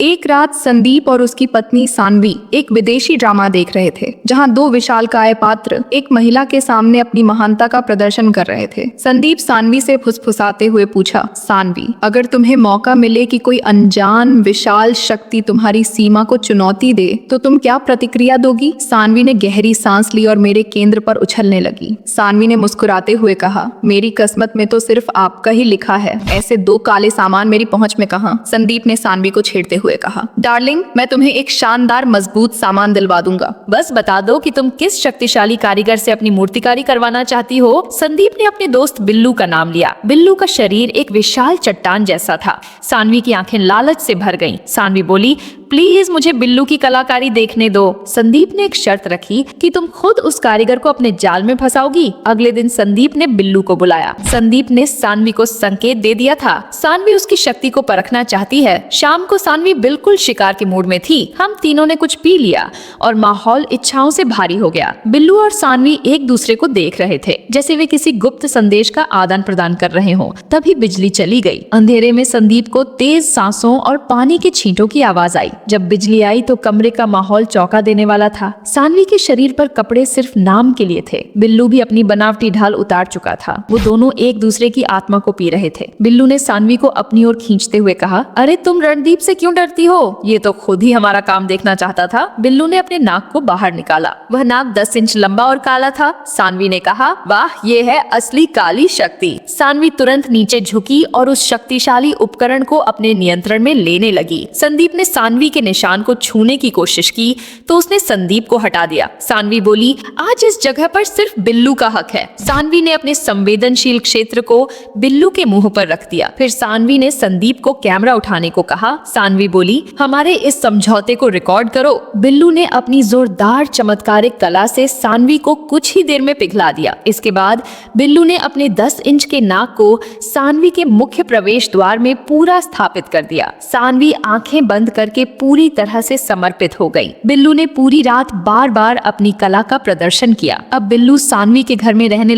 एक रात संदीप और उसकी पत्नी सानवी एक विदेशी ड्रामा देख रहे थे, जहां दो विशालकाय पात्र एक महिला के सामने अपनी महानता का प्रदर्शन कर रहे थे। संदीप सानवी से फुसफुसाते हुए पूछा, सानवी, अगर तुम्हें मौका मिले कि कोई अनजान विशाल शक्ति तुम्हारी सीमा को चुनौती दे, तो तुम क्या प्रतिक्रिया दोगी? सानवी ने गहरी सांस ली और मेरे केंद्र पर उछलने लगी। सानवी ने मुस्कुराते हुए कहा, मेरी किस्मत में तो सिर्फ आपका ही लिखा है, ऐसे दो काले सामान मेरी पहुंच में कहां? संदीप ने सानवी को छेड़ते हुए कहा, डार्लिंग, मैं तुम्हें एक शानदार मजबूत सामान दिलवा दूंगा, बस बता दो कि तुम किस शक्तिशाली कारीगर से अपनी मूर्तिकारी करवाना चाहती हो। संदीप ने अपने दोस्त बिल्लू का नाम लिया। बिल्लू का शरीर एक विशाल चट्टान जैसा था। सानवी की आंखें लालच से भर गईं। सानवी बोली, प्लीज मुझे बिल्लू की कलाकारी देखने दो। संदीप ने एक शर्त रखी कि तुम खुद उस कारीगर को अपने जाल में फंसाओगी। अगले दिन संदीप ने बिल्लू को बुलाया। संदीप ने सानवी को संकेत दे दिया था। सानवी उसकी शक्ति को परखना चाहती है। शाम को सानवी बिल्कुल शिकार के मूड में थी। हम तीनों ने कुछ पी लिया और माहौल इच्छाओं से भारी हो गया। बिल्लू और सानवी एक दूसरे को देख रहे थे, जैसे वे किसी गुप्त संदेश का आदान प्रदान कर रहे हो। तभी बिजली चली गई। अंधेरे में संदीप को तेज सांसों और पानी के छींटों की आवाज आई। जब बिजली आई तो कमरे का माहौल चौंका देने वाला था। सानवी के शरीर पर कपड़े सिर्फ नाम के लिए थे। बिल्लू भी अपनी बनावटी ढाल उतार चुका था। वो दोनों एक दूसरे की आत्मा को पी रहे थे। बिल्लू ने सानवी को अपनी ओर खींचते हुए कहा, अरे तुम रणदीप से क्यों डरती हो? ये तो खुद ही हमारा काम देखना चाहता था। बिल्लू ने अपने नाक को बाहर निकाला। वह नाक 10 इंच लंबा और काला था। सानवी ने कहा, वाह, ये है असली काली शक्ति। सानवी तुरंत नीचे झुकी और उस शक्तिशाली उपकरण को अपने नियंत्रण में लेने लगी। संदीप ने सानवी के निशान को छूने की कोशिश की तो उसने संदीप को हटा दिया। सानवी बोली, आज इस जगह पर सिर्फ बिल्लू का हक है। सानवी ने अपने संवेदनशील क्षेत्र को बिल्लू के मुंह पर रख दिया। फिर सानवी ने संदीप को कैमरा उठाने को कहा। सानवी बोली, हमारे इस समझौते को रिकॉर्ड करो। बिल्लू ने अपनी जोरदार चमत्कारिक कला से सानवी को कुछ ही देर में पिघला दिया। इसके बाद बिल्लू ने अपने 10 इंच के नाक को सानवी के मुख्य प्रवेश द्वार में पूरा स्थापित कर दिया। सानवी आंखें बंद करके पूरी तरह से समर्पित हो गई। बिल्लू ने पूरी रात बार बार अपनी कला का प्रदर्शन किया। अब बिल्लू सानवी के घर में रहने